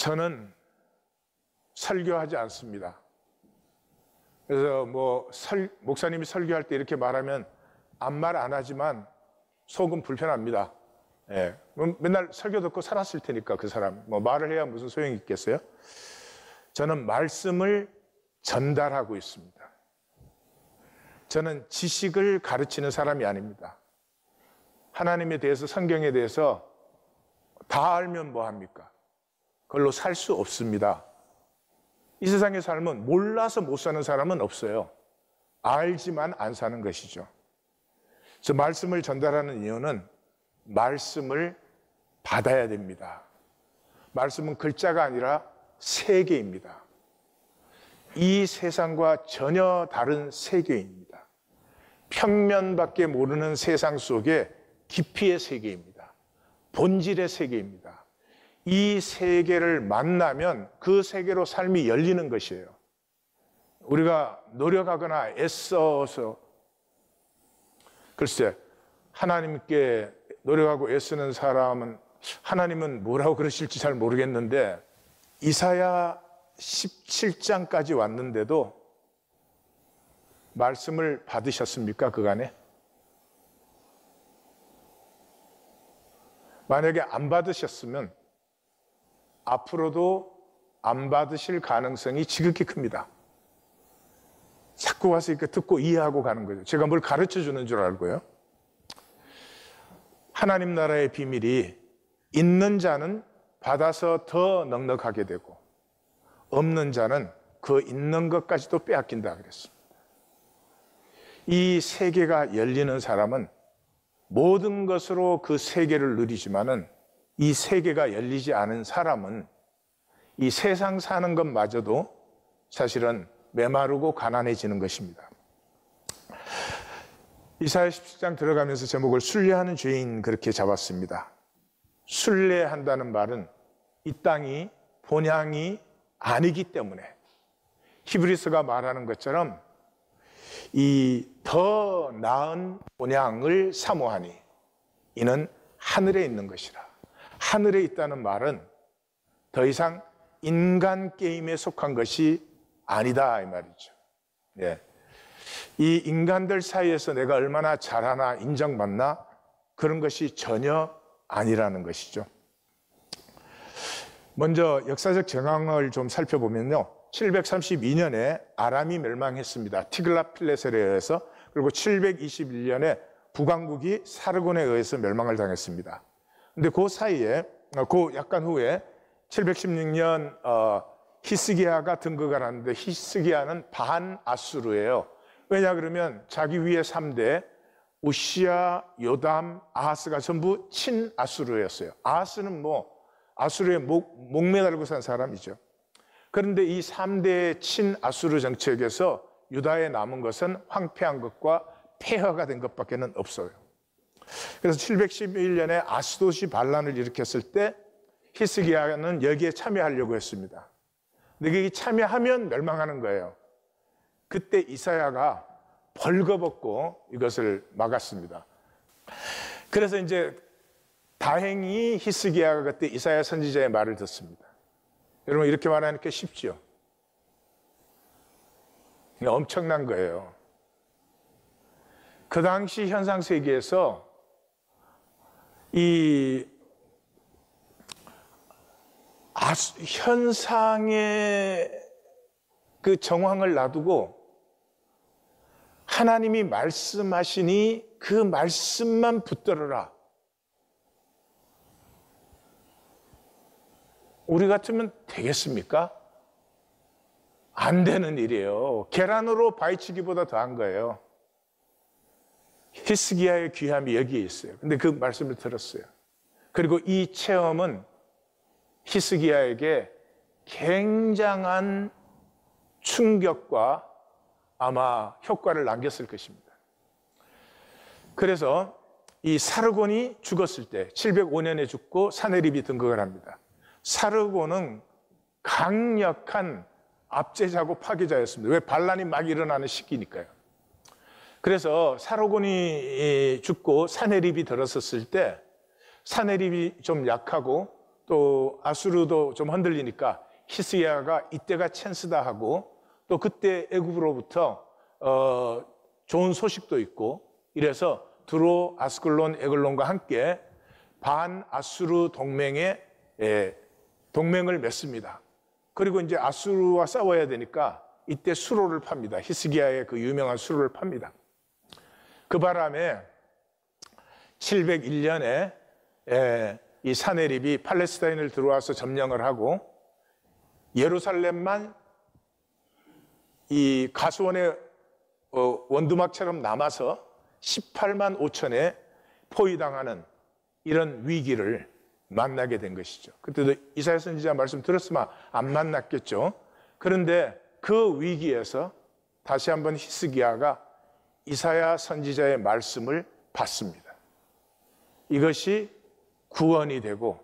저는 설교하지 않습니다. 그래서 목사님이 설교할 때 이렇게 말하면 아무 말 안 하지만 속은 불편합니다. 예, 맨날 설교 듣고 살았을 테니까 그 사람 말을 해야 무슨 소용이 있겠어요? 저는 말씀을 전달하고 있습니다. 저는 지식을 가르치는 사람이 아닙니다. 하나님에 대해서, 성경에 대해서 다 알면 뭐합니까? 그걸로 살 수 없습니다. 이 세상의 삶은 몰라서 못 사는 사람은 없어요. 알지만 안 사는 것이죠. 저 말씀을 전달하는 이유는 말씀을 받아야 됩니다. 말씀은 글자가 아니라 세계입니다. 이 세상과 전혀 다른 세계입니다. 평면밖에 모르는 세상 속에 깊이의 세계입니다. 본질의 세계입니다. 이 세계를 만나면 그 세계로 삶이 열리는 것이에요. 우리가 노력하거나 애써서, 글쎄, 하나님께 노력하고 애쓰는 사람은 하나님은 뭐라고 그러실지 잘 모르겠는데, 이사야 17장까지 왔는데도 말씀을 받으셨습니까? 그간에? 만약에 안 받으셨으면 앞으로도 안 받으실 가능성이 지극히 큽니다. 자꾸 와서 이렇게 듣고 이해하고 가는 거죠. 제가 뭘 가르쳐 주는 줄 알고요. 하나님 나라의 비밀이 있는 자는 받아서 더 넉넉하게 되고 없는 자는 그 있는 것까지도 빼앗긴다 그랬습니다. 이 세계가 열리는 사람은 모든 것으로 그 세계를 누리지만은 이 세계가 열리지 않은 사람은 이 세상 사는 것마저도 사실은 메마르고 가난해지는 것입니다. 이사야 17장 들어가면서 제목을 순례하는 죄인 그렇게 잡았습니다. 순례한다는 말은 이 땅이 본향이 아니기 때문에 히브리서가 말하는 것처럼 이 더 나은 본향을 사모하니 이는 하늘에 있는 것이라. 하늘에 있다는 말은 더 이상 인간 게임에 속한 것이 아니다 이 말이죠. 예. 이 인간들 사이에서 내가 얼마나 잘하나 인정받나 그런 것이 전혀 아니라는 것이죠. 먼저 역사적 정황을 좀 살펴보면요, 732년에 아람이 멸망했습니다. 티글라필레셀에 의해서. 그리고 721년에 북왕국이 사르곤에 의해서 멸망을 당했습니다. 근데 그 사이에, 그 약간 후에 716년 히스기야가 등극을 하는데, 히스기야는 반아수르예요. 왜냐 그러면 자기 위에 3대 우시야, 요담, 아하스가 전부 친아수르였어요. 아하스는 아수르에 목매달고 산 사람이죠. 그런데 이 3대 친아수르 정책에서 유다에 남은 것은 황폐한 것과 폐허가 된 것밖에 없어요. 그래서 711년에 아스도시 반란을 일으켰을 때 히스기야는 여기에 참여하려고 했습니다. 근데 여기 참여하면 멸망하는 거예요. 그때 이사야가 벌거벗고 이것을 막았습니다. 그래서 이제 다행히 히스기야가 그때 이사야 선지자의 말을 듣습니다. 여러분, 이렇게 말하니까 쉽죠? 엄청난 거예요. 그 당시 현상 세계에서 이 현상의 그 정황을 놔두고 하나님이 말씀하시니 그 말씀만 붙들어라. 우리 같으면 되겠습니까? 안 되는 일이에요. 계란으로 바위치기보다 더한 거예요. 히스기야의 귀함이 여기에 있어요. 근데 그 말씀을 들었어요. 그리고 이 체험은 히스기야에게 굉장한 충격과 아마 효과를 남겼을 것입니다. 그래서 이 사르곤이 죽었을 때 705년에 죽고 사네립이 등극을 합니다. 사르곤은 강력한 압제자고 파괴자였습니다. 왜? 반란이 막 일어나는 시기니까요. 그래서 사르곤이 죽고 사네립이 들어섰을 때 사네립이 좀 약하고 또 아수르도 좀 흔들리니까 히스기야가 이때가 찬스다 하고, 또 그때 애굽으로부터 좋은 소식도 있고, 이래서 두로, 아스글론, 에글론과 함께 반아수르 동맹을 맺습니다. 그리고 이제 아수르와 싸워야 되니까 이때 수로를 팝니다. 히스기야의 그 유명한 수로를 팝니다. 그 바람에 701년에 이 사네립이 팔레스타인을 들어와서 점령을 하고, 예루살렘만 이 가수원의 원두막처럼 남아서 18만 5천에 포위당하는 이런 위기를 만나게 된 것이죠. 그때도 이사야 선지자 말씀 들었으면 안 만났겠죠. 그런데 그 위기에서 다시 한번 히스기야가 이사야 선지자의 말씀을 받습니다. 이것이 구원이 되고,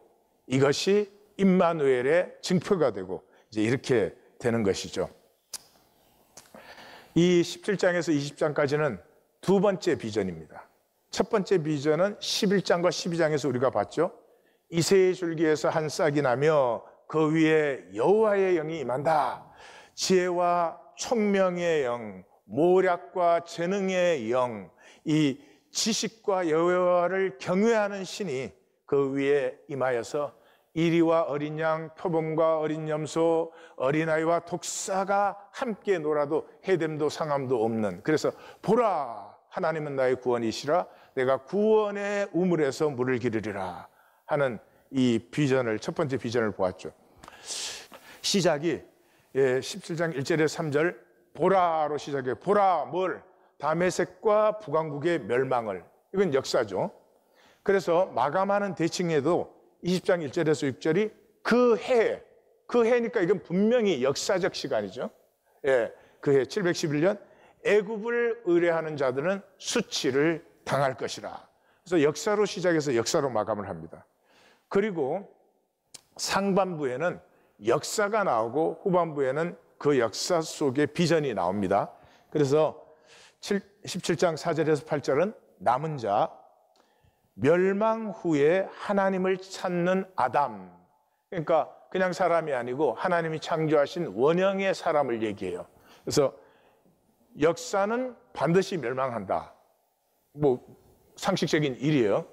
이것이 임마누엘의 증표가 되고, 이제 이렇게 되는 것이죠. 이 17장에서 20장까지는 두 번째 비전입니다. 첫 번째 비전은 11장과 12장에서 우리가 봤죠. 이새의 줄기에서 한 싹이 나며 그 위에 여호와의 영이 임한다. 지혜와 총명의 영, 모략과 재능의 영, 이 지식과 여호와를 경외하는 신이 그 위에 임하여서 이리와 어린 양, 표범과 어린 염소, 어린아이와 독사가 함께 놀아도 해됨도 상함도 없는. 그래서 보라, 하나님은 나의 구원이시라. 내가 구원의 우물에서 물을 기르리라 하는 이 비전을, 첫 번째 비전을 보았죠. 시작이 17장 1절에서 3절 보라로 시작해요. 보라, 뭘? 다메섹과 북왕국의 멸망을. 이건 역사죠. 그래서 마감하는 대칭에도 20장 1절에서 6절이 그 해니까 이건 분명히 역사적 시간이죠. 그 해 711년 애굽을 의뢰하는 자들은 수치를 당할 것이라. 그래서 역사로 시작해서 역사로 마감을 합니다. 그리고 상반부에는 역사가 나오고 후반부에는 그 역사 속에 비전이 나옵니다. 그래서 17장 4절에서 8절은 남은 자, 멸망 후에 하나님을 찾는 아담. 그러니까 그냥 사람이 아니고 하나님이 창조하신 원형의 사람을 얘기해요. 그래서 역사는 반드시 멸망한다. 뭐 상식적인 일이에요.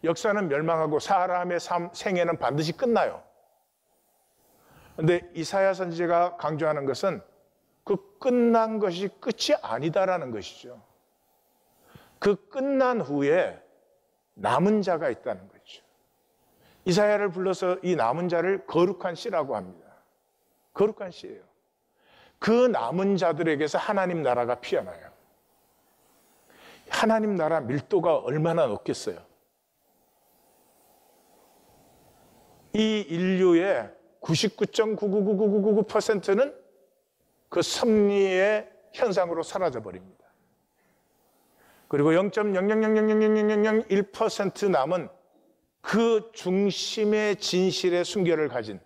역사는 멸망하고 사람의 생애는 반드시 끝나요. 그런데 이사야 선지자가 강조하는 것은 그 끝난 것이 끝이 아니다라는 것이죠. 그 끝난 후에 남은 자가 있다는 거죠. 이사야를 불러서 이 남은 자를 거룩한 씨라고 합니다. 거룩한 씨예요. 그 남은 자들에게서 하나님 나라가 피어나요. 하나님 나라 밀도가 얼마나 높겠어요. 이 인류의 99.99999%는 그 섭리의 현상으로 사라져 버립니다. 그리고 0.0000001% 남은 그 중심의 진실의 순결을 가진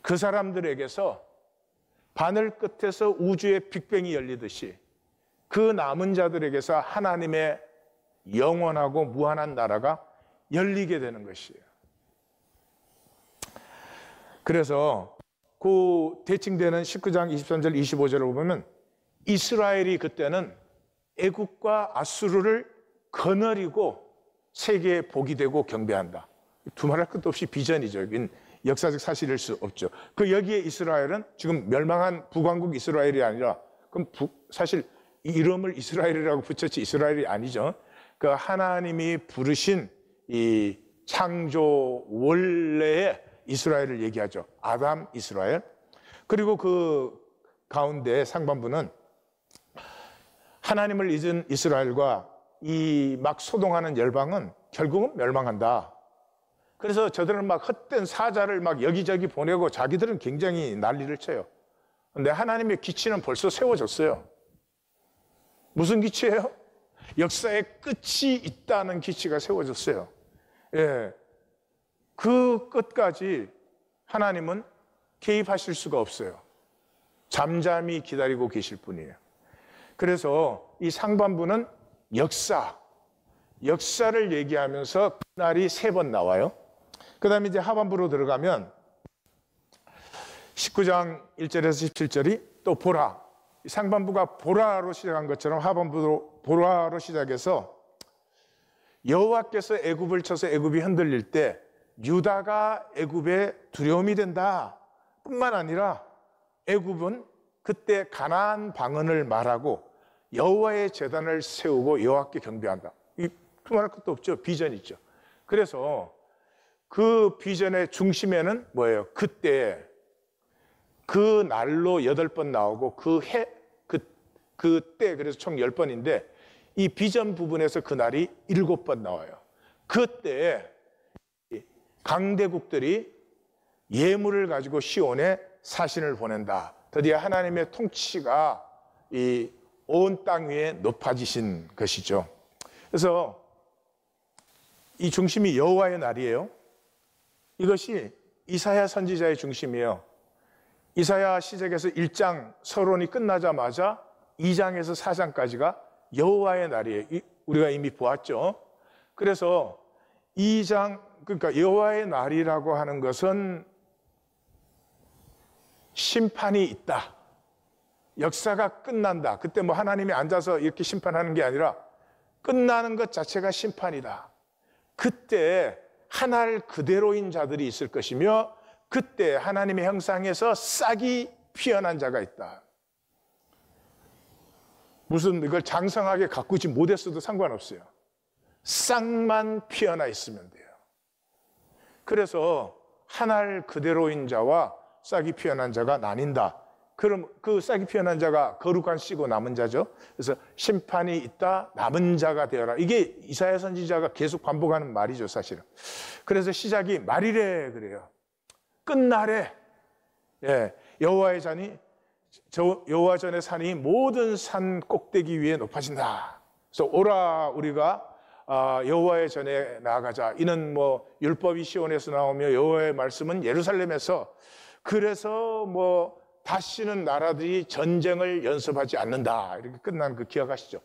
그 사람들에게서 바늘 끝에서 우주의 빅뱅이 열리듯이 그 남은 자들에게서 하나님의 영원하고 무한한 나라가 열리게 되는 것이에요. 그래서 그 대칭되는 19장 23절 25절을 보면 이스라엘이 그때는 애국과 아수르를 거느리고 세계의 복이 되고 경배한다. 두말할 것도 없이 비전이죠. 이건 역사적 사실일 수 없죠. 그 여기에 이스라엘은 지금 멸망한 북왕국 이스라엘이 아니라, 그럼 사실 이름을 이스라엘이라고 붙였지 이스라엘이 아니죠. 그 하나님이 부르신 이 창조 원래의 이스라엘을 얘기하죠. 아담 이스라엘. 그리고 그 가운데 상반부는 하나님을 잊은 이스라엘과 이 막 소동하는 열방은 결국은 멸망한다. 그래서 저들은 막 헛된 사자를 막 여기저기 보내고 자기들은 굉장히 난리를 쳐요. 근데 하나님의 기치는 벌써 세워졌어요. 무슨 기치예요? 역사의 끝이 있다는 기치가 세워졌어요. 그 끝까지 하나님은 개입하실 수가 없어요. 잠잠히 기다리고 계실 뿐이에요. 그래서 이 상반부는 역사를 얘기하면서 그날이 3번 나와요. 그 다음에 이제 하반부로 들어가면 19장 1절에서 17절이 또 보라, 상반부가 보라로 시작한 것처럼 하반부로 보라로 시작해서 여호와께서 애굽을 쳐서 애굽이 흔들릴 때 유다가 애굽에 두려움이 된다 뿐만 아니라 애굽은 그때 가나안 방언을 말하고 여호와의 제단을 세우고 여호와께 경배한다. 이 그만할 것도 없죠. 비전이 있죠. 그래서 그 비전의 중심에는 뭐예요? 그때 그 날로 8번 나오고 그때 그래서 총 10번인데 이 비전 부분에서 그 날이 7번 나와요. 그때 강대국들이 예물을 가지고 시온에 사신을 보낸다. 드디어 하나님의 통치가 이 온 땅 위에 높아지신 것이죠. 그래서 이 중심이 여호와의 날이에요. 이것이 이사야 선지자의 중심이에요. 이사야 시작에서 1장 서론이 끝나자마자 2장에서 4장까지가 여호와의 날이에요. 우리가 이미 보았죠. 그래서 2장, 그러니까 여호와의 날이라고 하는 것은 심판이 있다. 역사가 끝난다. 그때 뭐 하나님이 앉아서 이렇게 심판하는 게 아니라 끝나는 것 자체가 심판이다. 그때 하늘 그대로인 자들이 있을 것이며 그때 하나님의 형상에서 싹이 피어난 자가 있다. 무슨 이걸 장성하게 가꾸지 못했어도 상관없어요. 싹만 피어나 있으면 돼요. 그래서 하늘 그대로인 자와 싹이 피어난 자가 나뉜다. 그럼 그 싹이 피어난 자가 거룩한 씨고 남은 자죠. 그래서 심판이 있다, 남은 자가 되어라. 이게 이사야 선지자가 계속 반복하는 말이죠, 사실은. 그래서 시작이 말이래 그래요. 끝날에 여호와의 산이 여호와 전의 산이 모든 산 꼭대기 위에 높아진다. 그래서 오라 우리가 여호와의 전에 나아가자. 이는 뭐 율법이 시온에서 나오며 여호와의 말씀은 예루살렘에서. 그래서 뭐 다시는 나라들이 전쟁을 연습하지 않는다. 이렇게 끝난 그 기억하시죠?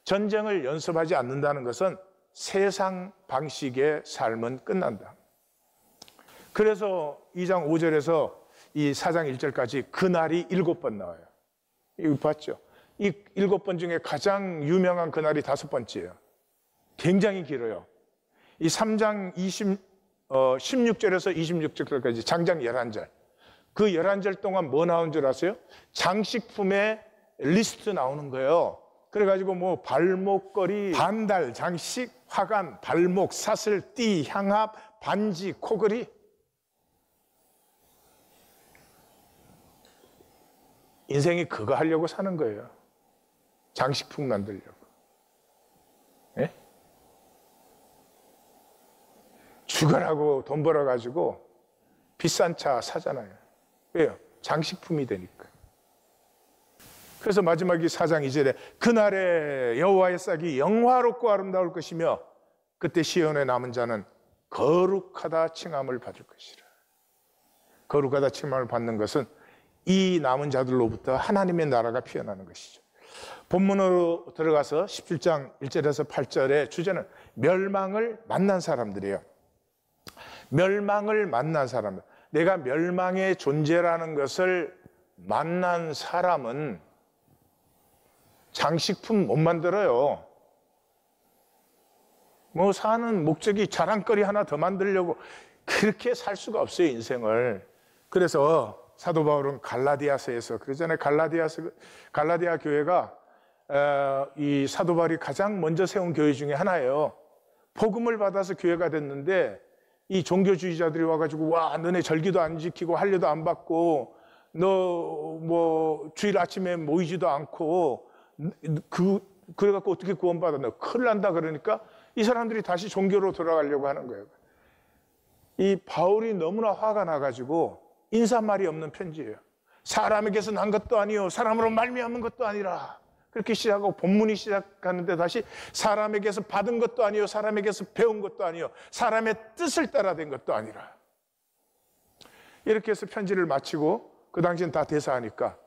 전쟁을 연습하지 않는다는 것은 세상 방식의 삶은 끝난다. 그래서 2장 5절에서 이 4장 1절까지 그 날이 7번 나와요. 이거 봤죠? 이 7번 중에 가장 유명한 그 날이 5번째예요. 굉장히 길어요. 이 3장 16절에서 26절까지 장장 11절. 그 11절 동안 뭐 나온 줄 아세요? 장식품의 리스트 나오는 거예요. 그래가지고 뭐 발목걸이, 반달, 장식, 화관, 발목, 사슬, 띠, 향합, 반지, 코걸이. 인생이 그거 하려고 사는 거예요. 장식품 만들려고. 예? 죽어라고 돈 벌어가지고 비싼 차 사잖아요. 왜요? 장식품이 되니까. 그래서 마지막이 4장 2절에 그날에 여호와의 싹이 영화롭고 아름다울 것이며 그때 시온에 남은 자는 거룩하다 칭함을 받을 것이라. 거룩하다 칭함을 받는 것은 이 남은 자들로부터 하나님의 나라가 피어나는 것이죠. 본문으로 들어가서 17장 1절에서 8절의 주제는 멸망을 만난 사람들이에요. 멸망을 만난 사람들. 내가 멸망의 존재라는 것을 만난 사람은 장식품 못 만들어요. 뭐 사는 목적이 자랑거리 하나 더 만들려고 그렇게 살 수가 없어요, 인생을. 그래서 사도 바울은 갈라디아서에서 그러잖아요. 갈라디아 교회가 이 사도 바울이 가장 먼저 세운 교회 중에 하나예요. 복음을 받아서 교회가 됐는데 이 종교주의자들이 와가지고 와 너네 절기도 안 지키고 할례도 안 받고 너 뭐 주일 아침에 모이지도 않고 그래갖고 어떻게 구원받아? 너 큰일 난다. 그러니까 이 사람들이 다시 종교로 돌아가려고 하는 거예요. 이 바울이 너무나 화가 나가지고 인사말이 없는 편지예요. 사람에게서 난 것도 아니요 사람으로 말미암은 것도 아니라. 그렇게 시작하고 본문이 시작하는데 다시 사람에게서 받은 것도 아니요 사람에게서 배운 것도 아니요 사람의 뜻을 따라 된 것도 아니라. 이렇게 해서 편지를 마치고 그 당시엔 다 대사하니까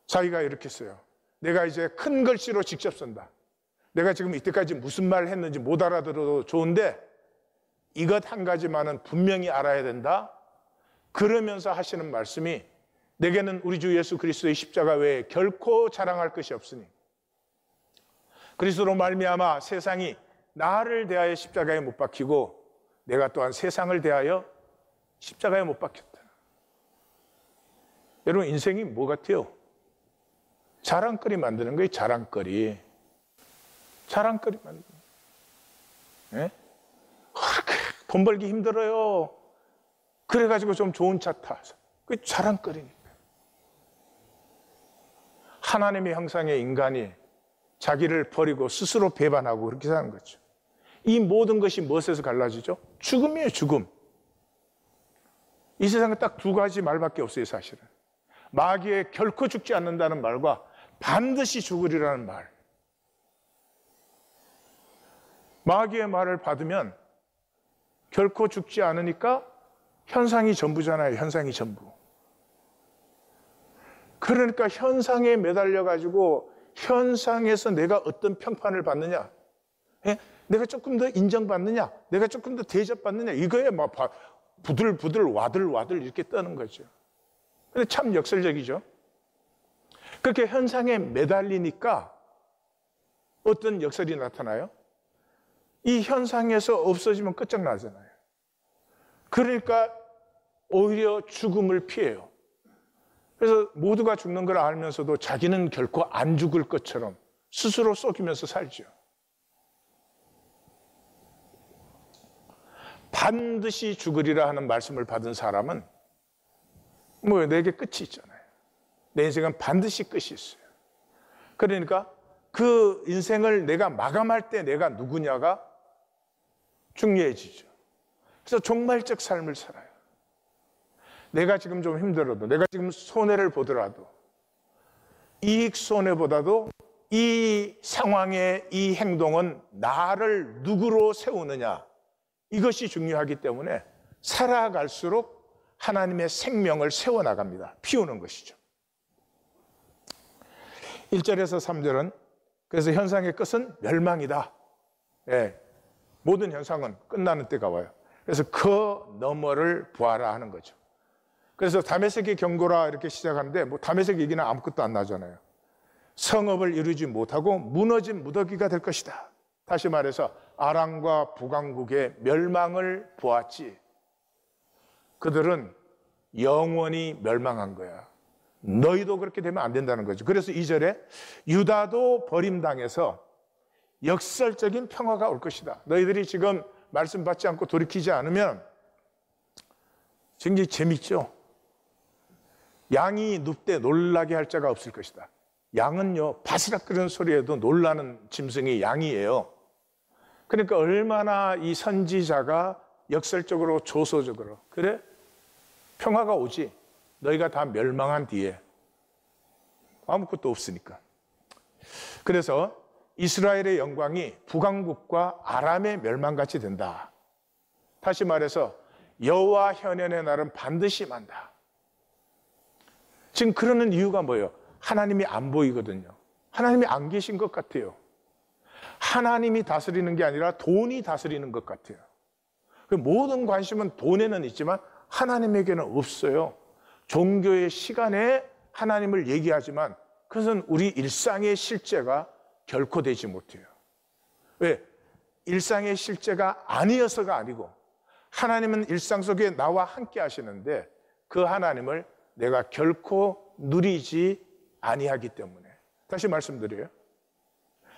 자기가 이렇게 써요. 내가 이제 큰 글씨로 직접 쓴다. 내가 지금 이때까지 무슨 말을 했는지 못 알아들어도 좋은데 이것 한 가지만은 분명히 알아야 된다. 그러면서 하시는 말씀이 내게는 우리 주 예수 그리스도의 십자가 외에 결코 자랑할 것이 없으니 그리스도로 말미암아 세상이 나를 대하여 십자가에 못 박히고 내가 또한 세상을 대하여 십자가에 못 박혔다. 여러분 인생이 뭐 같아요? 자랑거리 만드는 거예요. 자랑거리 만드는 거예요. 예? 돈 벌기 힘들어요. 그래가지고 좀 좋은 차 타서 그게 자랑거리니까. 하나님의 형상의 인간이 자기를 버리고 스스로 배반하고 그렇게 사는 거죠. 이 모든 것이 무엇에서 갈라지죠? 죽음이에요. 죽음. 이 세상에 딱 두 가지 말밖에 없어요. 사실은 마귀에 결코 죽지 않는다는 말과 반드시 죽으리라는 말. 마귀의 말을 받으면 결코 죽지 않으니까 현상이 전부잖아요. 현상이 전부. 그러니까 현상에 매달려 가지고 현상에서 내가 어떤 평판을 받느냐, 내가 조금 더 인정받느냐, 내가 조금 더 대접받느냐, 이거에 막 부들부들 와들와들 이렇게 떠는 거죠. 근데 참 역설적이죠. 그렇게 현상에 매달리니까 어떤 역설이 나타나요? 이 현상에서 없어지면 끝장나잖아요. 그러니까 오히려 죽음을 피해요. 그래서 모두가 죽는 걸 알면서도 자기는 결코 안 죽을 것처럼 스스로 속이면서 살죠. 반드시 죽으리라 하는 말씀을 받은 사람은 뭐 내게 끝이 있잖아요. 내 인생은 반드시 끝이 있어요. 그러니까 그 인생을 내가 마감할 때 내가 누구냐가 중요해지죠. 그래서 종말적 삶을 살아요. 내가 지금 좀 힘들어도, 내가 지금 손해를 보더라도 이익 손해보다도 이 상황의 이 행동은 나를 누구로 세우느냐, 이것이 중요하기 때문에 살아갈수록 하나님의 생명을 세워나갑니다. 피우는 것이죠. 1절에서 3절은 그래서 현상의 끝은 멸망이다. 모든 현상은 끝나는 때가 와요. 그래서 그 너머를 보아라 하는 거죠. 그래서 다메섹의 경고라 이렇게 시작하는데 뭐 다메섹 얘기는 아무것도 안 나잖아요. 성읍을 이루지 못하고 무너진 무더기가 될 것이다. 다시 말해서 아람과 북왕국의 멸망을 보았지. 그들은 영원히 멸망한 거야. 너희도 그렇게 되면 안 된다는 거죠. 그래서 2절에 유다도 버림당해서 역설적인 평화가 올 것이다. 너희들이 지금 말씀 받지 않고 돌이키지 않으면 굉장히 재밌죠. 양이 눕되 놀라게 할 자가 없을 것이다. 양은요, 바스락거리는 소리에도 놀라는 짐승이 양이에요. 그러니까 얼마나 이 선지자가 역설적으로 조소적으로 그래? 평화가 오지. 너희가 다 멸망한 뒤에 아무것도 없으니까. 그래서 이스라엘의 영광이 북왕국과 아람의 멸망같이 된다. 다시 말해서 여호와 현현의 날은 반드시 임한다. 지금 그러는 이유가 뭐예요? 하나님이 안 보이거든요. 하나님이 안 계신 것 같아요. 하나님이 다스리는 게 아니라 돈이 다스리는 것 같아요. 모든 관심은 돈에는 있지만 하나님에게는 없어요. 종교의 시간에 하나님을 얘기하지만 그것은 우리 일상의 실제가 결코 되지 못해요. 왜? 일상의 실제가 아니어서가 아니고 하나님은 일상 속에 나와 함께 하시는데 그 하나님을 내가 결코 누리지 아니하기 때문에. 다시 말씀드려요.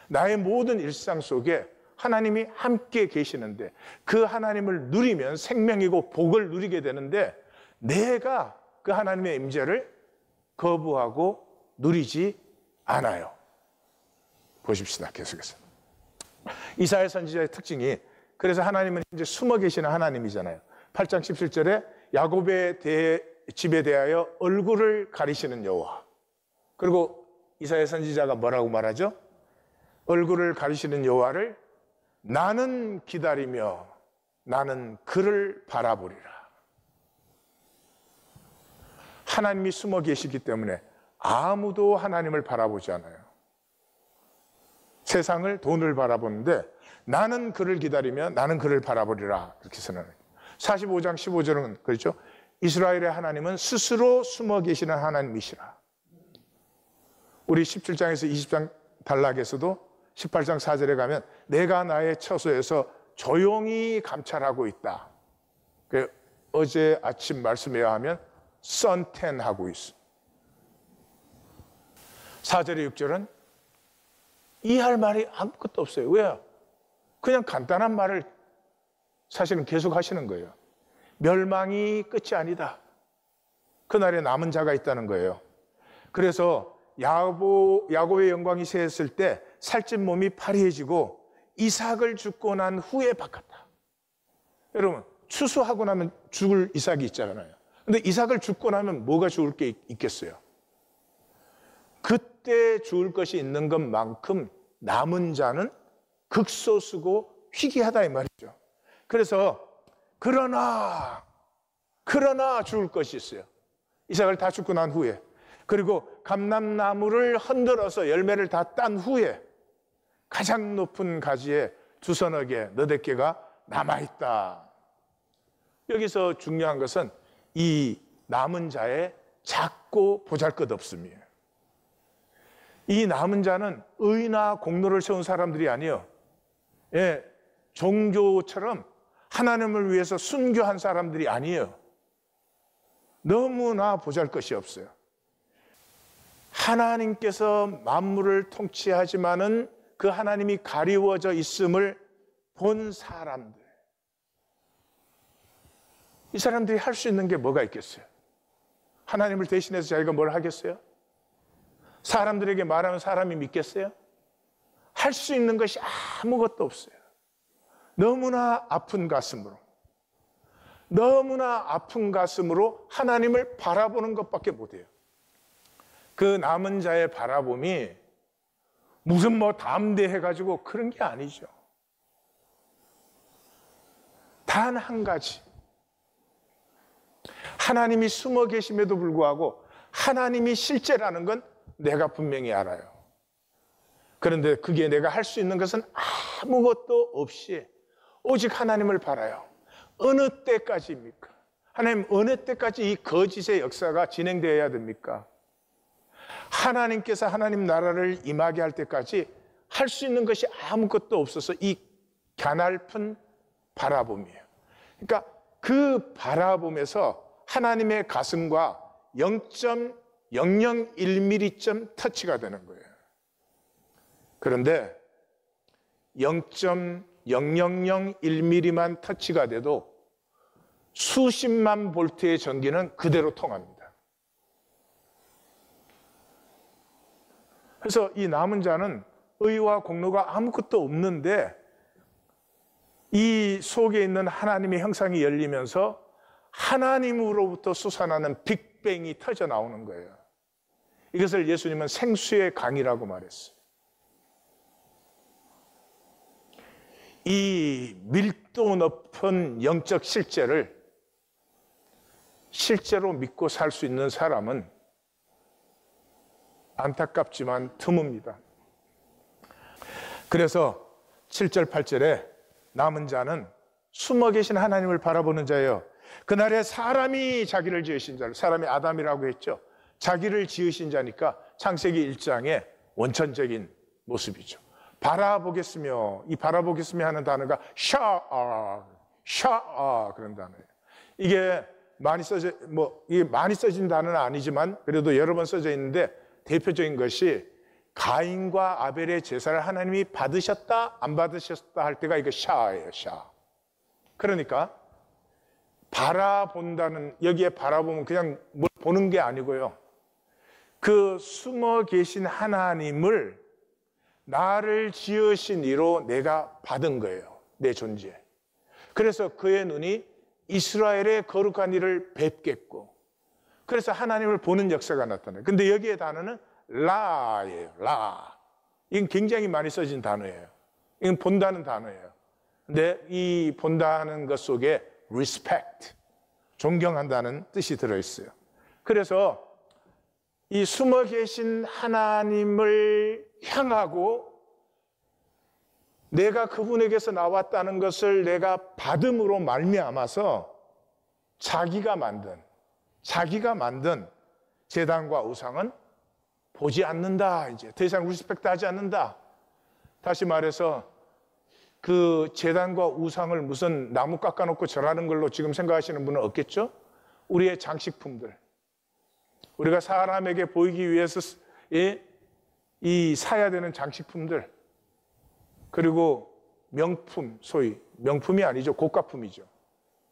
나의 모든 일상 속에 하나님이 함께 계시는데 그 하나님을 누리면 생명이고 복을 누리게 되는데 내가 그 하나님의 임재를 거부하고 누리지 않아요. 보십시다. 계속해서. 이사야 선지자의 특징이 그래서 하나님은 이제 숨어 계시는 하나님이잖아요. 8장 17절에 야곱의 집에 대하여 얼굴을 가리시는 여호와. 그리고 이사야 선지자가 뭐라고 말하죠? 얼굴을 가리시는 여호와를 나는 기다리며 나는 그를 바라보리라. 하나님이 숨어 계시기 때문에 아무도 하나님을 바라보지 않아요. 세상을, 돈을 바라보는데 나는 그를 기다리며 나는 그를 바라보리라. 그렇게 선언해요. 45장 15절은 그렇죠. 이스라엘의 하나님은 스스로 숨어 계시는 하나님이시라. 우리 17장에서 20장 단락에서도 18장 4절에 가면 내가 나의 처소에서 조용히 감찰하고 있다. 어제 아침 말씀에 하면 선텐하고 있어. 4절에 6절은 이해할 말이 아무것도 없어요. 왜요? 그냥 간단한 말을 사실은 계속 하시는 거예요. 멸망이 끝이 아니다. 그날에 남은 자가 있다는 거예요. 그래서 야곱의 영광이 새했을 때 살찐 몸이 파리해지고 이삭을 죽고 난 후에 바꿨다. 여러분, 추수하고 나면 죽을 이삭이 있잖아요. 근데 이삭을 죽고 나면 뭐가 죽을 게 있겠어요? 그때 죽을 것이 있는 것만큼 남은 자는 극소수고 희귀하다 이 말이죠. 그래서 그러나 죽을 것이 있어요. 이삭을 다 죽고 난 후에. 그리고 감람나무를 흔들어서 열매를 다 딴 후에 가장 높은 가지에 두 서너 개, 너댓 개가 남아있다. 여기서 중요한 것은 이 남은 자의 작고 보잘것없음이에요. 이 남은 자는 의나 공로를 세운 사람들이 아니에요. 예, 종교처럼 하나님을 위해서 순교한 사람들이 아니에요. 너무나 보잘것이 없어요. 하나님께서 만물을 통치하지만은 그 하나님이 가리워져 있음을 본 사람들. 이 사람들이 할 수 있는 게 뭐가 있겠어요? 하나님을 대신해서 자기가 뭘 하겠어요? 사람들에게 말하면 사람이 믿겠어요? 할 수 있는 것이 아무것도 없어요. 너무나 아픈 가슴으로 하나님을 바라보는 것밖에 못해요. 그 남은 자의 바라봄이 무슨 담대해가지고 그런 게 아니죠. 단 한 가지. 하나님이 숨어 계심에도 불구하고 하나님이 실제라는 건 내가 분명히 알아요. 그런데 그게 내가 할 수 있는 것은 아무것도 없이 오직 하나님을 바라요. 어느 때까지입니까? 하나님, 어느 때까지 이 거짓의 역사가 진행되어야 됩니까? 하나님께서 하나님 나라를 임하게 할 때까지 할 수 있는 것이 아무것도 없어서 이 가냘픈 바라봄이에요. 그러니까 그 바라봄에서 하나님의 가슴과 0.001mm 터치가 되는 거예요. 그런데 0.0001mm만 터치가 돼도 수십만 볼트의 전기는 그대로 통합니다. 그래서 이 남은 자는 의와 공로가 아무것도 없는데 이 속에 있는 하나님의 형상이 열리면서 하나님으로부터 솟아나는 빅뱅이 터져 나오는 거예요. 이것을 예수님은 생수의 강이라고 말했어요. 이 밀도 높은 영적 실제를 실제로 믿고 살 수 있는 사람은 안타깝지만 드뭅니다. 그래서 7절 8절에 남은 자는 숨어 계신 하나님을 바라보는 자예요. 그날에 사람이 자기를 지으신 자를, 사람이 아담이라고 했죠. 자기를 지으신 자니까 창세기 1장의 원천적인 모습이죠. 바라보겠으며, 이 바라보겠으며 하는 단어가 샤아 그런 단어예요. 이게 많이 써진 단어는 아니지만 그래도 여러 번 써져 있는데 대표적인 것이 가인과 아벨의 제사를 하나님이 받으셨다 안 받으셨다 할 때가 이거 샤예요. 샤. 그러니까 바라본다는, 여기에 바라보면 그냥 뭘 보는 게 아니고요, 그 숨어 계신 하나님을 나를 지으신 이로 내가 받은 거예요. 내 존재. 그래서 그의 눈이 이스라엘의 거룩한 이를 뵙겠고, 그래서 하나님을 보는 역사가 나타나요. 근데 여기에 단어는 라예요. 라. 이건 굉장히 많이 써진 단어예요. 이건 본다는 단어예요. 근데 이 본다는 것 속에 respect, 존경한다는 뜻이 들어있어요. 그래서 이 숨어 계신 하나님을 향하고 내가 그분에게서 나왔다는 것을 내가 받음으로 말미암아서 자기가 만든 제단과 우상은 보지 않는다. 이제 더 이상 리스펙트하지 않는다. 다시 말해서 그 제단과 우상을 무슨 나무 깎아놓고 절하는 걸로 지금 생각하시는 분은 없겠죠? 우리의 장식품들, 우리가 사람에게 보이기 위해서 이 사야 되는 장식품들, 그리고 명품, 소위 명품이 아니죠, 고가품이죠.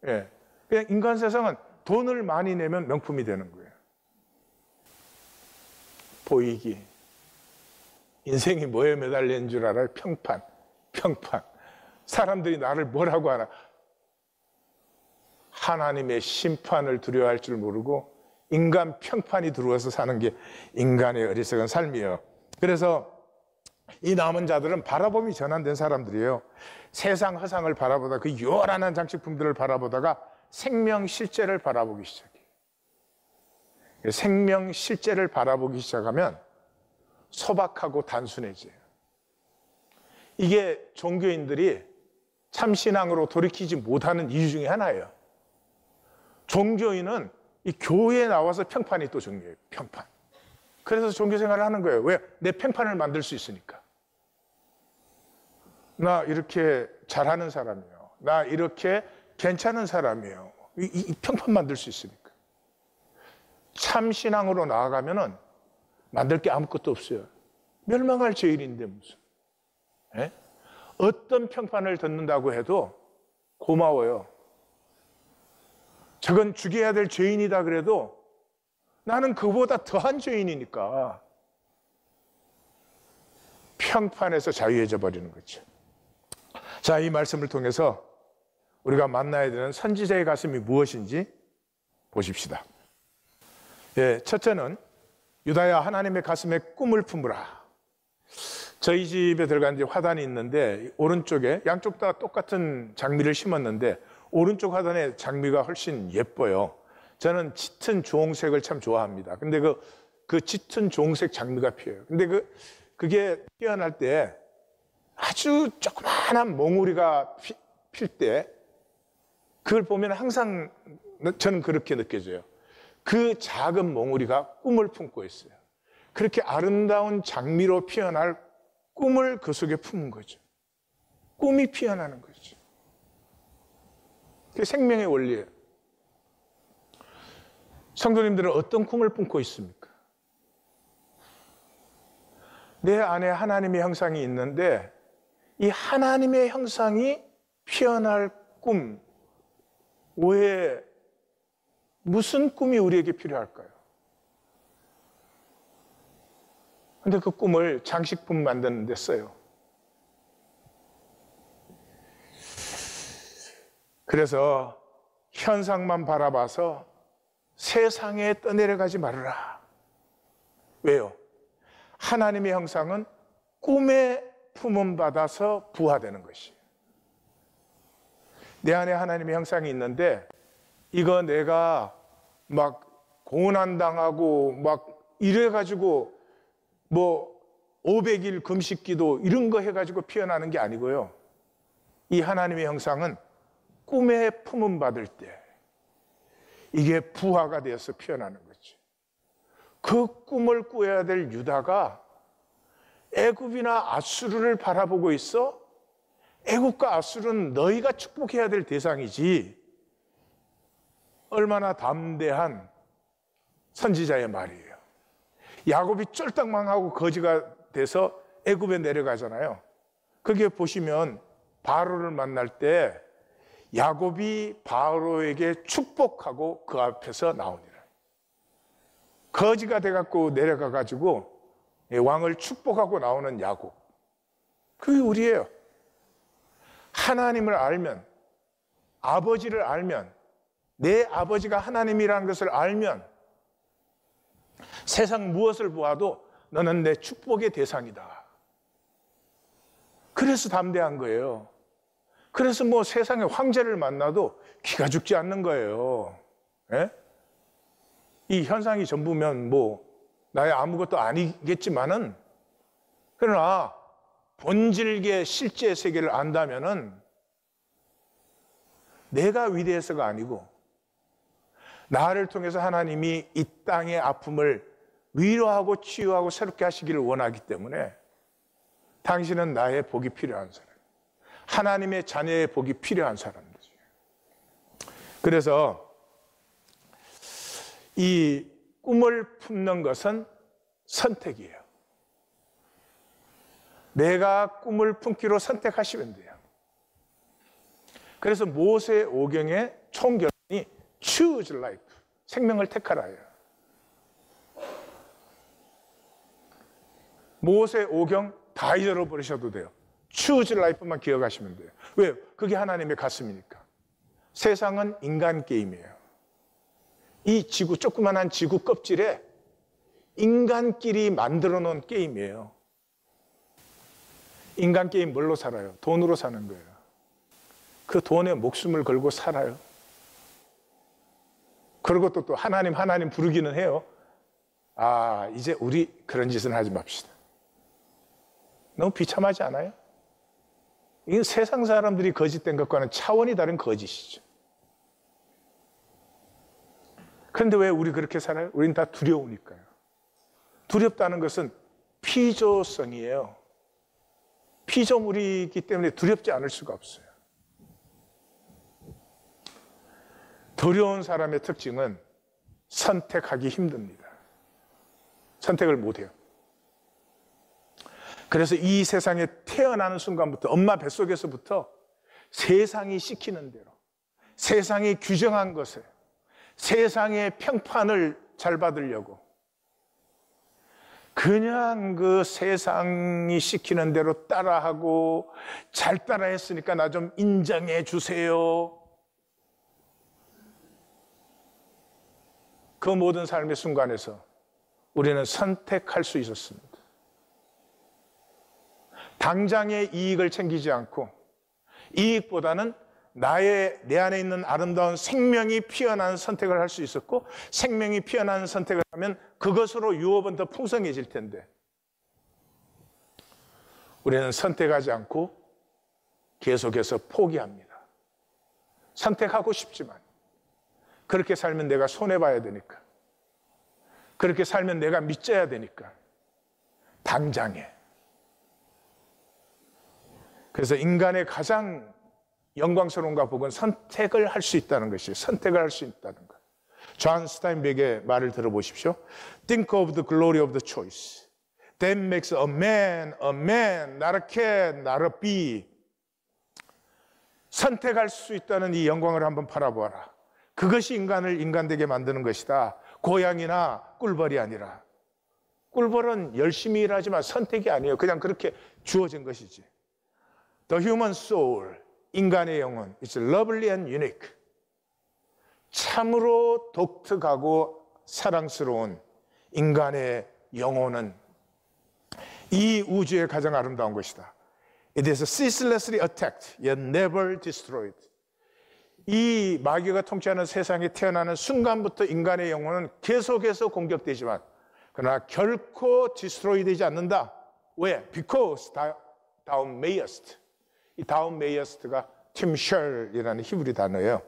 예, 그냥 인간 세상은 돈을 많이 내면 명품이 되는 거예요. 보이기. 인생이 뭐에 매달리는 줄 알아요? 평판. 사람들이 나를 뭐라고 하나. 하나님의 심판을 두려워할 줄 모르고 인간 평판이 들어와서 사는 게 인간의 어리석은 삶이에요. 그래서 이 남은 자들은 바라봄이 전환된 사람들이에요. 세상 허상을 바라보다 그 요란한 장식품들을 바라보다가 생명 실제를 바라보기 시작해요. 생명 실제를 바라보기 시작하면 소박하고 단순해져요. 이게 종교인들이 참신앙으로 돌이키지 못하는 이유 중에 하나예요. 종교인은 이 교회에 나와서 평판이 또 중요해요. 평판. 그래서 종교 생활을 하는 거예요. 왜? 내 평판을 만들 수 있으니까. 나 이렇게 잘하는 사람이에요. 나 이렇게 괜찮은 사람이에요. 이 평판 만들 수 있으니까. 참신앙으로 나아가면은 만들 게 아무것도 없어요. 멸망할 죄인인데 무슨. 에? 어떤 평판을 듣는다고 해도 고마워요. 저건 죽여야 될 죄인이다 그래도 나는 그보다 더한 죄인이니까 평판에서 자유해져 버리는 거죠. 자, 이 말씀을 통해서 우리가 만나야 되는 선지자의 가슴이 무엇인지 보십시다. 예, 첫째는 유다야 하나님의 가슴에 꿈을 품으라. 저희 집에 들어간 지 화단이 있는데 오른쪽에 양쪽 다 똑같은 장미를 심었는데 오른쪽 화단의 장미가 훨씬 예뻐요. 저는 짙은 주홍색을 참 좋아합니다. 근데 그 짙은 주홍색 장미가 피어요. 근데 그게 피어날 때 아주 조그마한 몽우리가 필 때 그걸 보면 항상 저는 그렇게 느껴져요. 그 작은 몽우리가 꿈을 품고 있어요. 그렇게 아름다운 장미로 피어날 꿈을 그 속에 품은 거죠. 꿈이 피어나는 거죠. 그게 생명의 원리예요. 성도님들은 어떤 꿈을 품고 있습니까? 내 안에 하나님의 형상이 있는데 이 하나님의 형상이 피어날 꿈, 왜 무슨 꿈이 우리에게 필요할까요? 근데 그 꿈을 장식품 만드는 데 써요. 그래서 현상만 바라봐서 세상에 떠내려가지 말아라. 왜요? 하나님의 형상은 꿈에 품음 받아서 부화되는 것이에요. 내 안에 하나님의 형상이 있는데 이거 내가 막 고난당하고 막 이래가지고 뭐 500일 금식기도 이런 거 해가지고 피어나는 게 아니고요. 이 하나님의 형상은 꿈에 품음 받을 때 이게 부화가 되어서 피어나는 거죠. 그 꿈을 꾸어야 될 유다가 애굽이나 아수르를 바라보고 있어. 애굽과 아수르는 너희가 축복해야 될 대상이지. 얼마나 담대한 선지자의 말이에요. 야곱이 쫄딱 망하고 거지가 돼서 애굽에 내려가잖아요. 거기에 보시면 바로를 만날 때 야곱이 바로에게 축복하고 그 앞에서 나오니라. 거지가 돼갖고 내려가가지고 왕을 축복하고 나오는 야곱. 그게 우리예요. 하나님을 알면, 아버지를 알면, 내 아버지가 하나님이라는 것을 알면 세상 무엇을 보아도 너는 내 축복의 대상이다. 그래서 담대한 거예요. 그래서 뭐 세상의 황제를 만나도 기가 죽지 않는 거예요. 예? 이 현상이 전부면 뭐 나의 아무것도 아니겠지만은 그러나 본질의 실제 세계를 안다면은 내가 위대해서가 아니고 나를 통해서 하나님이 이 땅의 아픔을 위로하고 치유하고 새롭게 하시기를 원하기 때문에 당신은 나의 복이 필요한 사람, 하나님의 자녀의 복이 필요한 사람이죠. 그래서 이 꿈을 품는 것은 선택이에요. 내가 꿈을 품기로 선택하시면 돼요. 그래서 모세 오경의 총결론이 choose life, 생명을 택하라예요. 모세 오경 다 잊어버리셔도 돼요. choose life만 기억하시면 돼요. 왜요? 그게 하나님의 가슴이니까. 세상은 인간 게임이에요. 이 지구, 조그만한 지구 껍질에 인간끼리 만들어 놓은 게임이에요. 인간 게임 뭘로 살아요? 돈으로 사는 거예요. 그 돈에 목숨을 걸고 살아요. 그리고 또 하나님 부르기는 해요. 아, 이제 우리 그런 짓은 하지 맙시다. 너무 비참하지 않아요? 이건 세상 사람들이 거짓된 것과는 차원이 다른 거짓이죠. 그런데 왜 우리 그렇게 살아요? 우린 다 두려우니까요. 두렵다는 것은 피조성이에요. 피조물이기 때문에 두렵지 않을 수가 없어요. 두려운 사람의 특징은 선택하기 힘듭니다. 선택을 못해요. 그래서 이 세상에 태어나는 순간부터 엄마 뱃속에서부터 세상이 시키는 대로, 세상이 규정한 것을, 세상의 평판을 잘 받으려고 그냥 그 세상이 시키는 대로 따라하고, 잘 따라했으니까 나 좀 인정해 주세요. 그 모든 삶의 순간에서 우리는 선택할 수 있었습니다. 당장의 이익을 챙기지 않고 이익보다는 내 안에 있는 아름다운 생명이 피어나는 선택을 할 수 있었고, 생명이 피어나는 선택을 하면 그것으로 유업은 더 풍성해질 텐데 우리는 선택하지 않고 계속해서 포기합니다. 선택하고 싶지만 그렇게 살면 내가 손해봐야 되니까, 그렇게 살면 내가 믿져야 되니까 당장에. 그래서 인간의 가장 영광스러움과 복은 선택을 할 수 있다는 것이에요. 선택을 할 수 있다는 것. 존 스타인백의 말을 들어보십시오. Think of the glory of the choice. That makes a man, not a cat, not a bee. 선택할 수 있다는 이 영광을 한번 바라보아라. 그것이 인간을 인간되게 만드는 것이다. 고양이나 꿀벌이 아니라. 꿀벌은 열심히 일하지만 선택이 아니에요. 그냥 그렇게 주어진 것이지. The human soul, 인간의 영혼, it's lovely and unique. 참으로 독특하고 사랑스러운 인간의 영혼은 이 우주의 가장 아름다운 것이다. It is ceaselessly attacked, yet never destroyed. 이 마귀가 통치하는 세상에 태어나는 순간부터 인간의 영혼은 계속해서 공격되지만 그러나 결코 디스트로이 되지 않는다. 왜? Because thou mayest. 이 thou mayest가 팀 셜이라는 히브리 단어예요.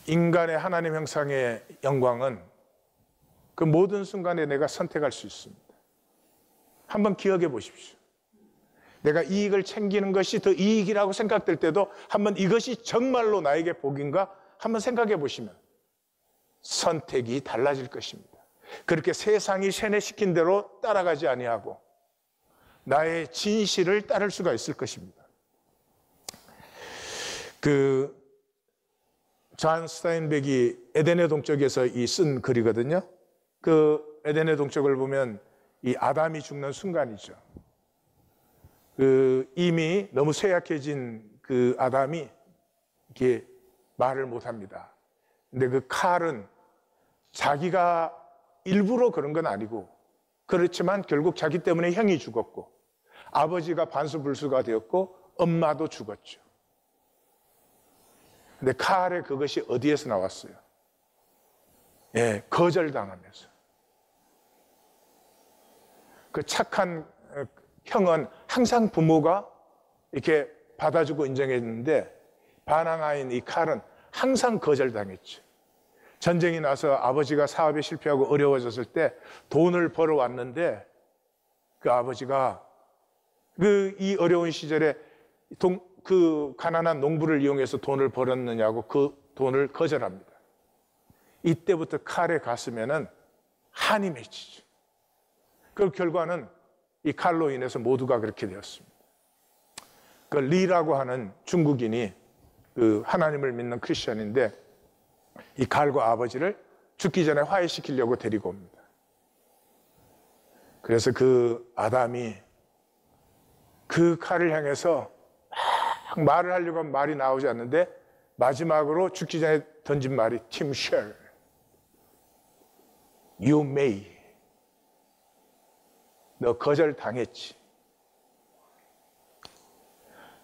인간의 하나님 형상의 영광은 그 모든 순간에 내가 선택할 수 있습니다. 한번 기억해 보십시오. 내가 이익을 챙기는 것이 더 이익이라고 생각될 때도 한번 이것이 정말로 나에게 복인가 한번 생각해 보시면 선택이 달라질 것입니다. 그렇게 세상이 세뇌시킨 대로 따라가지 아니하고 나의 진실을 따를 수가 있을 것입니다. 존 스타인백이 에덴의 동쪽에서 쓴 글이거든요. 그 에덴의 동쪽을 보면 이 아담이 죽는 순간이죠. 이미 너무 쇠약해진 그 아담이 이렇게 말을 못합니다. 근데 그 칼은 자기가 일부러 그런 건 아니고 그렇지만 결국 자기 때문에 형이 죽었고 아버지가 반수불수가 되었고 엄마도 죽었죠. 근데 칼의 그것이 어디에서 나왔어요? 예, 거절당하면서. 그 착한 형은 항상 부모가 이렇게 받아주고 인정했는데 반항아인 이 칼은 항상 거절당했죠. 전쟁이 나서 아버지가 사업에 실패하고 어려워졌을 때 돈을 벌어왔는데 그 아버지가 이 어려운 시절에 그 가난한 농부를 이용해서 돈을 벌었느냐고 그 돈을 거절합니다. 이때부터 칼의 가슴에는 한이 맺히죠. 그 결과는 이 칼로 인해서 모두가 그렇게 되었습니다. 그 리라고 하는 중국인이 그 하나님을 믿는 크리스천인데 이 칼과 아버지를 죽기 전에 화해시키려고 데리고 옵니다. 그래서 그 아담이 그 칼을 향해서 막 말을 하려고 하면 말이 나오지 않는데 마지막으로 죽기 전에 던진 말이 Tim Share, You may. 너 거절당했지.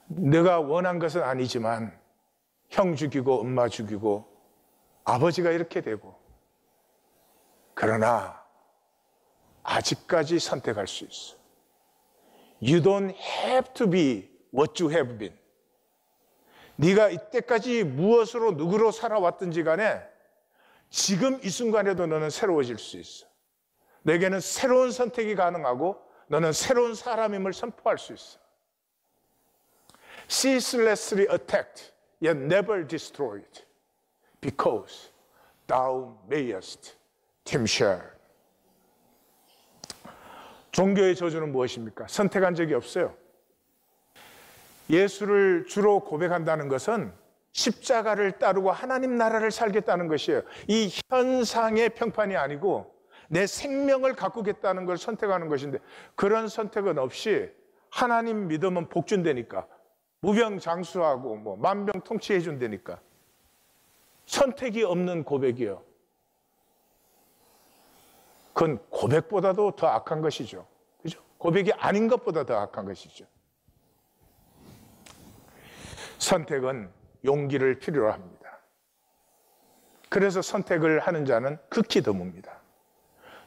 내가 원한 것은 아니지만 형 죽이고 엄마 죽이고 아버지가 이렇게 되고 그러나 아직까지 선택할 수 있어. You don't have to be what you have been. 네가 이때까지 무엇으로 누구로 살아왔든지 간에 지금 이 순간에도 너는 새로워질 수 있어. 내게는 새로운 선택이 가능하고 너는 새로운 사람임을 선포할 수 있어. Ceaselessly attacked, yet never destroyed, because thou mayest, Tim Share. 종교의 저주는 무엇입니까? 선택한 적이 없어요. 예수를 주로 고백한다는 것은 십자가를 따르고 하나님 나라를 살겠다는 것이에요. 이 현상의 평판이 아니고 내 생명을 가꾸겠다는 걸 선택하는 것인데 그런 선택은 없이 하나님 믿으면 복준되니까 무병장수하고 뭐 만병통치해 준다니까 선택이 없는 고백이요. 그건 고백보다도 더 악한 것이죠. 그죠? 고백이 아닌 것보다 더 악한 것이죠. 선택은 용기를 필요로 합니다. 그래서 선택을 하는 자는 극히 드뭅니다.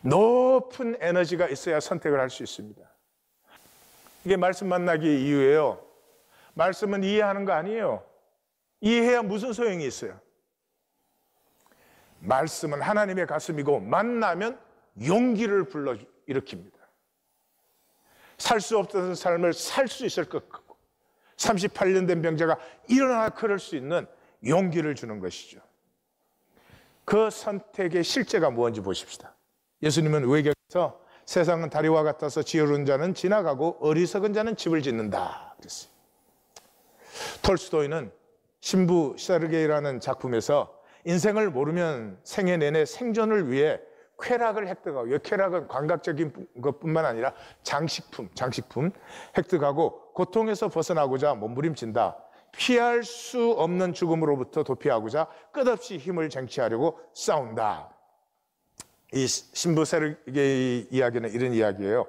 높은 에너지가 있어야 선택을 할 수 있습니다. 이게 말씀 만나기 이유예요. 말씀은 이해하는 거 아니에요. 이해해야 무슨 소용이 있어요? 말씀은 하나님의 가슴이고 만나면 용기를 불러일으킵니다. 살 수 없던 삶을 살 수 있을 것 같고 38년 된 병자가 일어나 걸을 수 있는 용기를 주는 것이죠. 그 선택의 실제가 무엇인지 보십시다. 예수님은 외경에서 세상은 다리와 같아서 지혜로운 자는 지나가고 어리석은 자는 집을 짓는다 그랬어요. 톨스토이는 신부 세르게이라는 작품에서 인생을 모르면 생애 내내 생존을 위해 쾌락을 획득하고, 이 쾌락은 감각적인 것뿐만 아니라 장식품 획득하고 고통에서 벗어나고자 몸부림친다. 피할 수 없는 죽음으로부터 도피하고자 끝없이 힘을 쟁취하려고 싸운다. 이 신부 세르게이 이야기는 이런 이야기예요.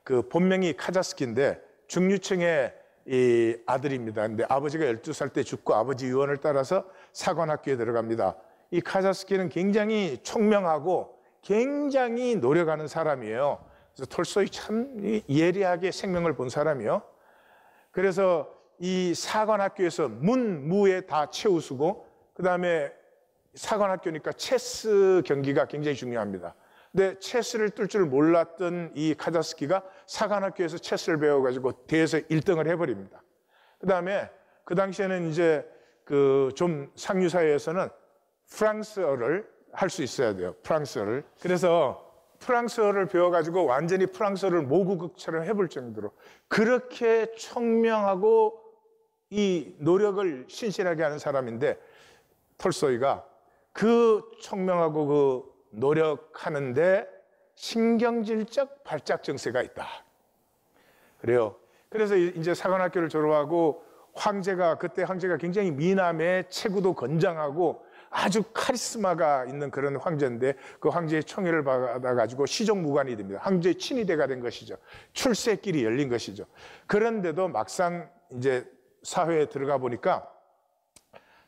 그 본명이 카자스키인데 중류층의 이 아들입니다. 근데 아버지가 12살 때 죽고 아버지 유언을 따라서 사관학교에 들어갑니다. 이 카자스키는 굉장히 총명하고 굉장히 노력하는 사람이에요. 그래서 톨스토이 참 예리하게 생명을 본 사람이요. 그래서 이 사관학교에서 문무에 다 채우수고 그 다음에 사관학교니까 체스 경기가 굉장히 중요합니다. 근데 체스를 뜰 줄 몰랐던 이 카자스키가 사관학교에서 체스를 배워가지고 대회에서 1등을 해버립니다. 그 다음에 그 당시에는 이제 그 좀 상류 사회에서는 프랑스어를 할 수 있어야 돼요. 프랑스어를. 그래서 프랑스어를 배워가지고 완전히 프랑스어를 모국어처럼 해볼 정도로 그렇게 청명하고 이 노력을 신실하게 하는 사람인데 톨스토이가 그 청명하고 그 노력하는데 신경질적 발작 증세가 있다. 그래요. 그래서 이제 사관학교를 졸업하고 그때 황제가 굉장히 미남에 체구도 건장하고 아주 카리스마가 있는 그런 황제인데 그 황제의 총애를 받아가지고 시종무관이 됩니다. 황제의 친위대가 된 것이죠. 출세길이 열린 것이죠. 그런데도 막상 이제 사회에 들어가 보니까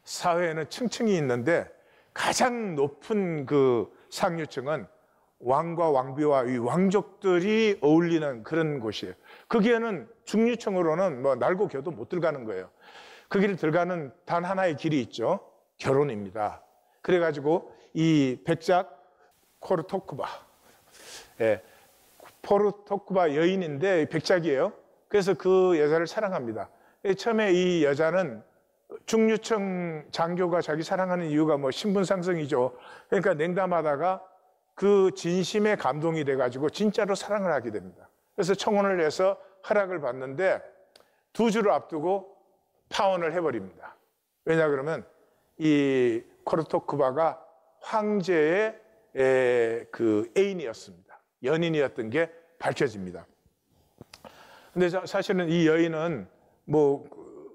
사회에는 층층이 있는데 가장 높은 그 상류층은 왕과 왕비와 이 왕족들이 어울리는 그런 곳이에요. 거기에는 중류층으로는 뭐 날고 겨도 못 들어가는 거예요. 그 길을 들어가는 단 하나의 길이 있죠. 결혼입니다. 그래가지고 이 백작 코르토쿠바, 포르토쿠바 여인인데 백작이에요. 그래서 그 여자를 사랑합니다. 처음에 이 여자는 중류층 장교가 자기 사랑하는 이유가 뭐 신분상승이죠. 그러니까 냉담하다가 그 진심에 감동이 돼가지고 진짜로 사랑을 하게 됩니다. 그래서 청혼을 해서 허락을 받는데 2주를 앞두고 파혼을 해버립니다. 왜냐 그러면 이 코르토쿠바가 황제의 그 애인이었습니다. 연인이었던 게 밝혀집니다. 근데 사실은 이 여인은 뭐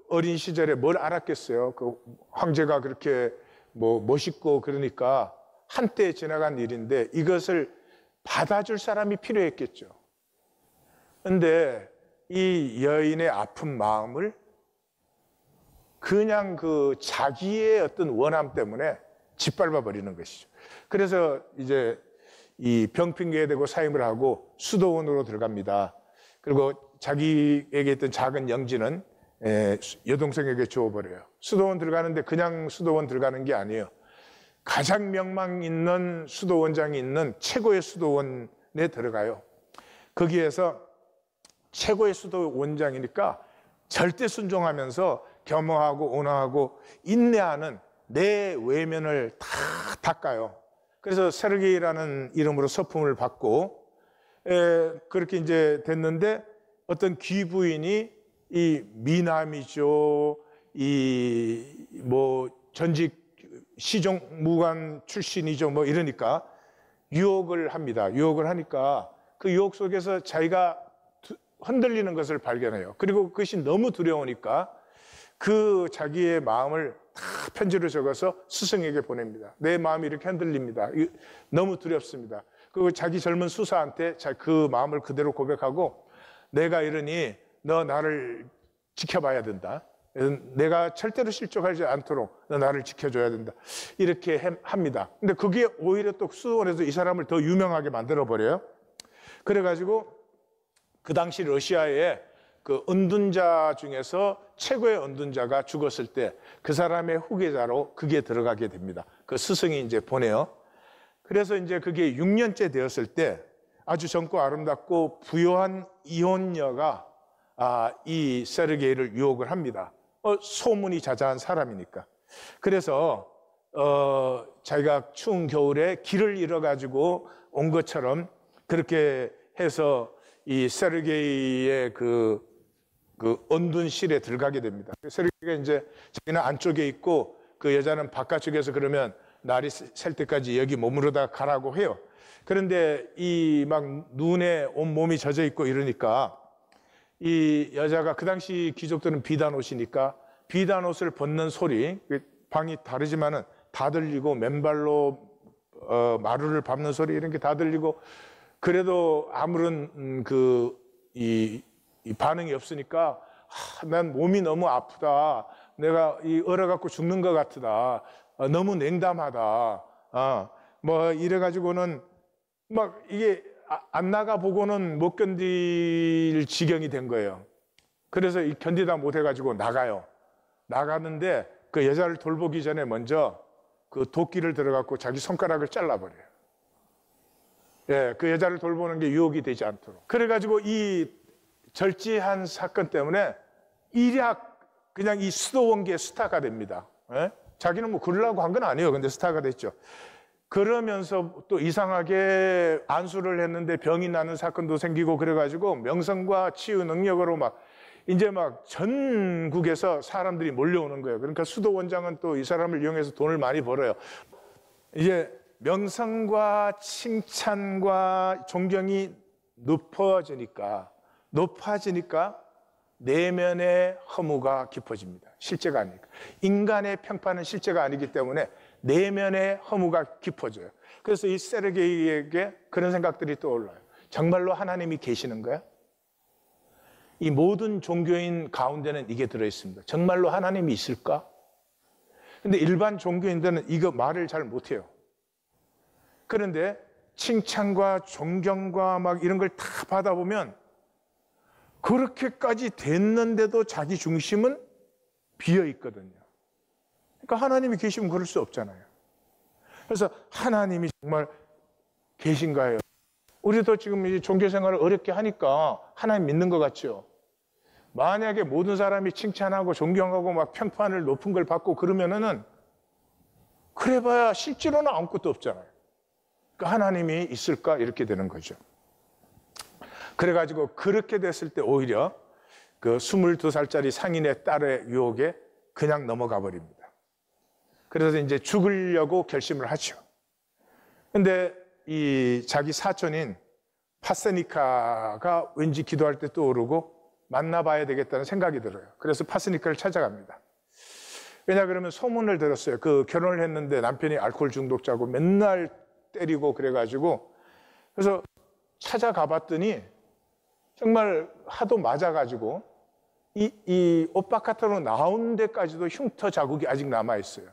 어린 시절에 뭘 알았겠어요. 그 황제가 그렇게 뭐 멋있고 그러니까 한때 지나간 일인데 이것을 받아줄 사람이 필요했겠죠. 근데 이 여인의 아픈 마음을 그냥 그 자기의 어떤 원함 때문에 짓밟아 버리는 것이죠. 그래서 이제 이 병핑계에 대고 사임을 하고 수도원으로 들어갑니다. 그리고 자기에게 있던 작은 영지는 여동생에게 주어버려요. 수도원 들어가는데 그냥 수도원 들어가는 게 아니에요. 가장 명망 있는 수도원장이 있는 최고의 수도원에 들어가요. 거기에서 최고의 수도원장이니까 절대 순종하면서 겸허하고 온화하고 인내하는 내 외면을 다 닦아요. 그래서 세르게이라는 이름으로 서품을 받고 그렇게 이제 됐는데 어떤 귀부인이 이 미남이죠. 이 뭐 전직 시종 무관 출신이죠. 뭐 이러니까 유혹을 합니다. 유혹을 하니까 그 유혹 속에서 자기가 흔들리는 것을 발견해요. 그리고 그것이 너무 두려우니까 그 자기의 마음을 다 편지로 적어서 스승에게 보냅니다. 내 마음이 이렇게 흔들립니다. 너무 두렵습니다. 그리고 자기 젊은 수사한테 그 마음을 그대로 고백하고 내가 이러니 너 나를 지켜봐야 된다. 내가 절대로 실족하지 않도록 너 나를 지켜줘야 된다. 이렇게 합니다. 근데 그게 오히려 또 수도원에서 이 사람을 더 유명하게 만들어버려요. 그래가지고 그 당시 러시아에 그 은둔자 중에서 최고의 은둔자가 죽었을 때 그 사람의 후계자로 그게 들어가게 됩니다. 그 스승이 이제 보내요. 그래서 이제 그게 6년째 되었을 때 아주 젊고 아름답고 부유한 이혼녀가 이 세르게이를 유혹을 합니다. 소문이 자자한 사람이니까. 그래서 자기가 추운 겨울에 길을 잃어가지고 온 것처럼 그렇게 해서 이 세르게이의 그 은둔실에 들어가게 됩니다. 세르게이가 이제 자기는 안쪽에 있고 그 여자는 바깥쪽에서 그러면 날이 셀 때까지 여기 머무르다 가라고 해요. 그런데 이 막 눈에 온 몸이 젖어 있고 이러니까 이 여자가 그 당시 귀족들은 비단 옷이니까 비단 옷을 벗는 소리, 방이 다르지만은 다 들리고 맨발로 마루를 밟는 소리 이런 게 다 들리고 그래도 아무런 이 반응이 없으니까 난 몸이 너무 아프다. 내가 얼어갖고 죽는 것 같다. 너무 냉담하다. 뭐 이래가지고는 막 이게 안 나가 보고는 못 견딜 지경이 된 거예요. 그래서 견디다 못해가지고 나가요. 나가는데 그 여자를 돌보기 전에 먼저 그 도끼를 들어갖고 자기 손가락을 잘라버려요. 예, 그 여자를 돌보는 게 유혹이 되지 않도록. 그래가지고 이 절제한 사건 때문에 일약 그냥 이 수도원계의 스타가 됩니다. 예? 자기는 뭐 그러려고 한 건 아니에요. 근데 스타가 됐죠. 그러면서 또 이상하게 안수를 했는데 병이 나는 사건도 생기고 그래가지고 명성과 치유 능력으로 막 이제 막 전국에서 사람들이 몰려오는 거예요. 그러니까 수도원장은 또 이 사람을 이용해서 돈을 많이 벌어요. 이제 명성과 칭찬과 존경이 높아지니까 내면의 허무가 깊어집니다. 실제가 아니니까. 인간의 평판은 실제가 아니기 때문에 내면의 허무가 깊어져요. 그래서 이 세르게이에게 그런 생각들이 떠올라요. 정말로 하나님이 계시는 거야? 이 모든 종교인 가운데는 이게 들어있습니다. 정말로 하나님이 있을까? 근데 일반 종교인들은 이거 말을 잘 못해요. 그런데 칭찬과 존경과 막 이런 걸 다 받아보면 그렇게까지 됐는데도 자기 중심은 비어 있거든요. 그러니까 하나님이 계시면 그럴 수 없잖아요. 그래서 하나님이 정말 계신가요? 우리도 지금 이제 종교 생활을 어렵게 하니까 하나님 믿는 것 같죠? 만약에 모든 사람이 칭찬하고 존경하고 막 평판을 높은 걸 받고 그러면은 그래봐야 실제로는 아무것도 없잖아요. 그러니까 하나님이 있을까? 이렇게 되는 거죠. 그래가지고 그렇게 됐을 때 오히려 그 22살짜리 상인의 딸의 유혹에 그냥 넘어가 버립니다. 그래서 이제 죽으려고 결심을 하죠. 근데 이 자기 사촌인 파세니카가 왠지 기도할 때 떠오르고 만나봐야 되겠다는 생각이 들어요. 그래서 파세니카를 찾아갑니다. 왜냐 그러면 소문을 들었어요. 그 결혼을 했는데 남편이 알코올 중독자고 맨날 때리고 그래가지고 그래서 찾아가 봤더니 정말 하도 맞아가지고 이 옷 바깥으로 나온 데까지도 흉터 자국이 아직 남아있어요.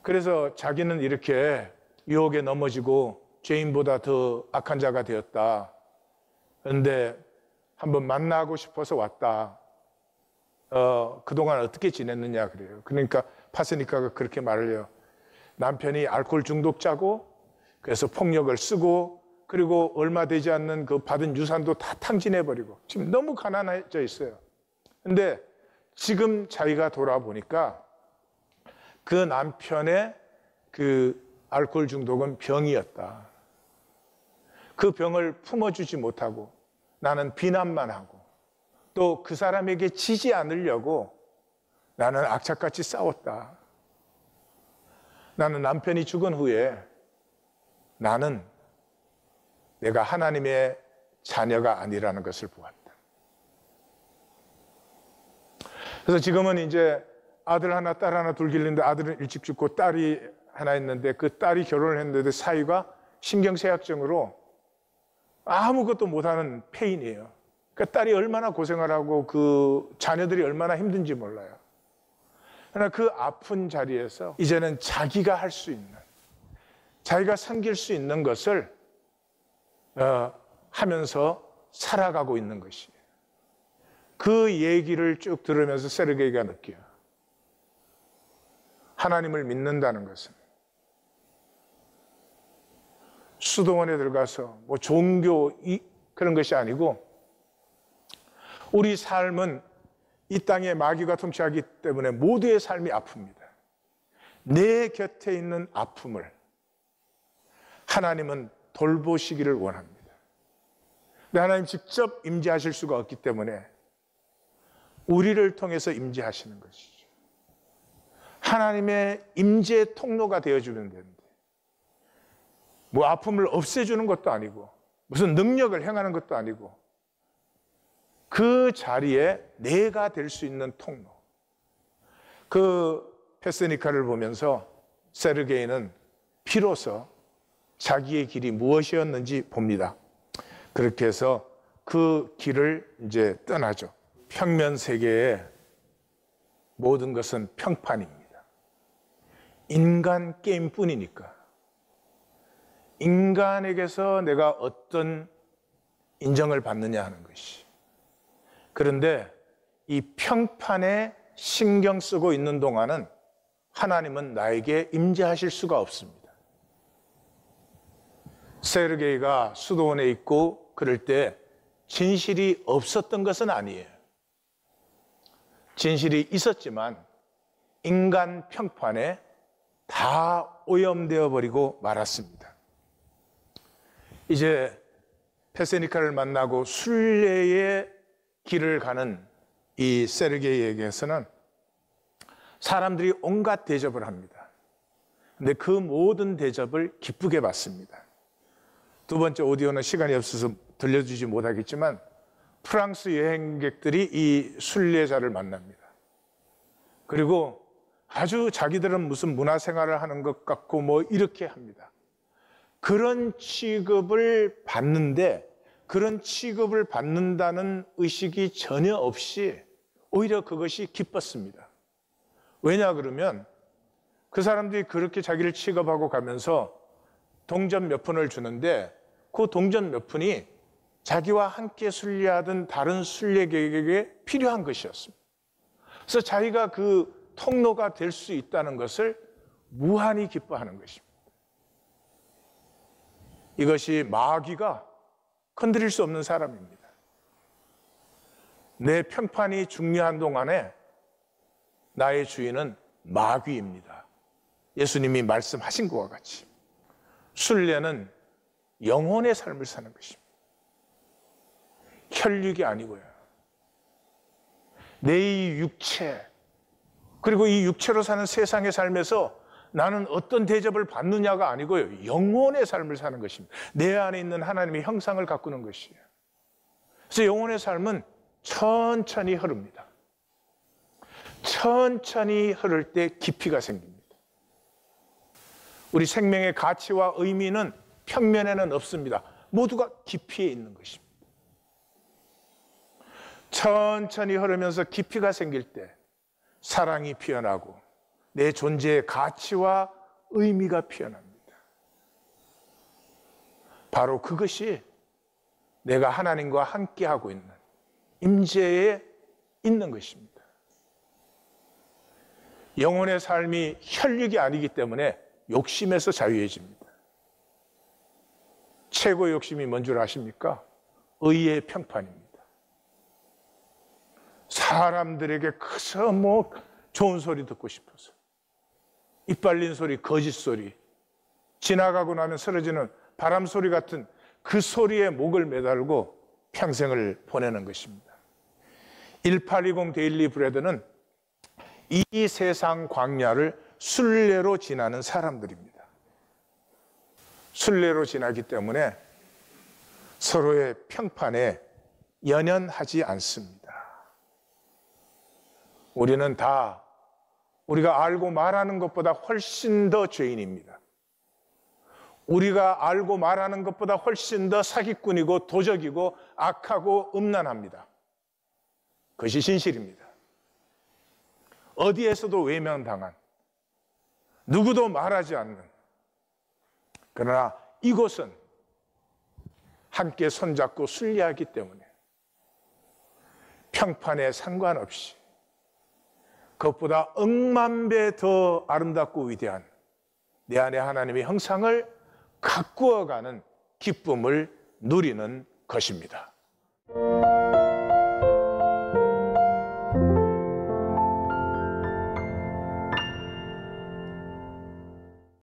그래서 자기는 이렇게 유혹에 넘어지고 죄인보다 더 악한 자가 되었다. 그런데 한번 만나고 싶어서 왔다. 그동안 어떻게 지냈느냐 그래요. 그러니까 파세니카가 그렇게 말을 해요. 남편이 알코올 중독자고 그래서 폭력을 쓰고 그리고 얼마 되지 않는 그 받은 유산도 다 탕진해버리고 지금 너무 가난해져 있어요. 근데 지금 자기가 돌아보니까 그 남편의 그 알코올 중독은 병이었다. 그 병을 품어주지 못하고 나는 비난만 하고 또 그 사람에게 지지 않으려고 나는 악착같이 싸웠다. 나는 남편이 죽은 후에 나는 내가 하나님의 자녀가 아니라는 것을 보았다. 그래서 지금은 이제 아들 하나, 딸 하나 둘 길는데 아들은 일찍 죽고 딸이 하나 있는데 그 딸이 결혼을 했는데 사위가 신경쇠약증으로 아무것도 못하는 폐인이에요. 그러니까 딸이 얼마나 고생을 하고 그 자녀들이 얼마나 힘든지 몰라요. 그러나 그 아픈 자리에서 이제는 자기가 할 수 있는, 자기가 섬길 수 있는 것을 하면서 살아가고 있는 것이에요. 그 얘기를 쭉 들으면서 세르게이가 느껴요. 하나님을 믿는다는 것은 수도원에 들어가서 뭐 종교 그런 것이 아니고 우리 삶은 이 땅에 마귀가 통치하기 때문에 모두의 삶이 아픕니다. 내 곁에 있는 아픔을 하나님은 돌보시기를 원합니다. 근데 하나님 직접 임재하실 수가 없기 때문에 우리를 통해서 임재하시는 것이죠. 하나님의 임재 통로가 되어주면 되는데 뭐 아픔을 없애주는 것도 아니고 무슨 능력을 행하는 것도 아니고 그 자리에 내가 될 수 있는 통로. 그 페세니카를 보면서 세르게이는 비로소 자기의 길이 무엇이었는지 봅니다. 그렇게 해서 그 길을 이제 떠나죠. 평면 세계의 모든 것은 평판입니다. 인간 게임뿐이니까. 인간에게서 내가 어떤 인정을 받느냐 하는 것이. 그런데 이 평판에 신경 쓰고 있는 동안은 하나님은 나에게 임재하실 수가 없습니다. 세르게이가 수도원에 있고 그럴 때 진실이 없었던 것은 아니에요. 진실이 있었지만 인간 평판에 다 오염되어 버리고 말았습니다. 이제 페세니카를 만나고 순례의 길을 가는 이 세르게이에게서는 사람들이 온갖 대접을 합니다. 근데 그 모든 대접을 기쁘게 받습니다. 두 번째 오디오는 시간이 없어서 들려주지 못하겠지만 프랑스 여행객들이 이 순례자를 만납니다. 그리고 아주 자기들은 무슨 문화생활을 하는 것 같고 뭐 이렇게 합니다. 그런 취급을 받는데 그런 취급을 받는다는 의식이 전혀 없이 오히려 그것이 기뻤습니다. 왜냐 그러면 그 사람들이 그렇게 자기를 취급하고 가면서 동전 몇 푼을 주는데 그 동전 몇 푼이 자기와 함께 순례하던 다른 순례객에게 필요한 것이었습니다. 그래서 자기가 그 통로가 될 수 있다는 것을 무한히 기뻐하는 것입니다. 이것이 마귀가 건드릴 수 없는 사람입니다. 내 평판이 중요한 동안에 나의 주인은 마귀입니다. 예수님이 말씀하신 것과 같이 순례는 영혼의 삶을 사는 것입니다. 혈육이 아니고요. 내 이 육체, 그리고 이 육체로 사는 세상의 삶에서 나는 어떤 대접을 받느냐가 아니고요. 영혼의 삶을 사는 것입니다. 내 안에 있는 하나님의 형상을 가꾸는 것이에요. 그래서 영혼의 삶은 천천히 흐릅니다. 천천히 흐를 때 깊이가 생깁니다. 우리 생명의 가치와 의미는 평면에는 없습니다. 모두가 깊이에 있는 것입니다. 천천히 흐르면서 깊이가 생길 때 사랑이 피어나고 내 존재의 가치와 의미가 피어납니다. 바로 그것이 내가 하나님과 함께하고 있는 임재에 있는 것입니다. 영혼의 삶이 혈육이 아니기 때문에 욕심에서 자유해집니다. 최고의 욕심이 뭔 줄 아십니까? 의의 평판입니다. 사람들에게 커서 좋은 소리 듣고 싶어서 이빨린 소리, 거짓 소리, 지나가고 나면 쓰러지는 바람 소리 같은 그 소리에 목을 매달고 평생을 보내는 것입니다. 1820 데일리 브레드는 이 세상 광야를 순례로 지나는 사람들입니다. 순례로 지나기 때문에 서로의 평판에 연연하지 않습니다. 우리는 다 우리가 알고 말하는 것보다 훨씬 더 죄인입니다. 우리가 알고 말하는 것보다 훨씬 더 사기꾼이고 도적이고 악하고 음란합니다. 그것이 진실입니다. 어디에서도 외면당한, 누구도 말하지 않는, 그러나 이곳은 함께 손잡고 순례하기 때문에 평판에 상관없이 그것보다 억만 배 더 아름답고 위대한 내 안에 하나님의 형상을 가꾸어가는 기쁨을 누리는 것입니다.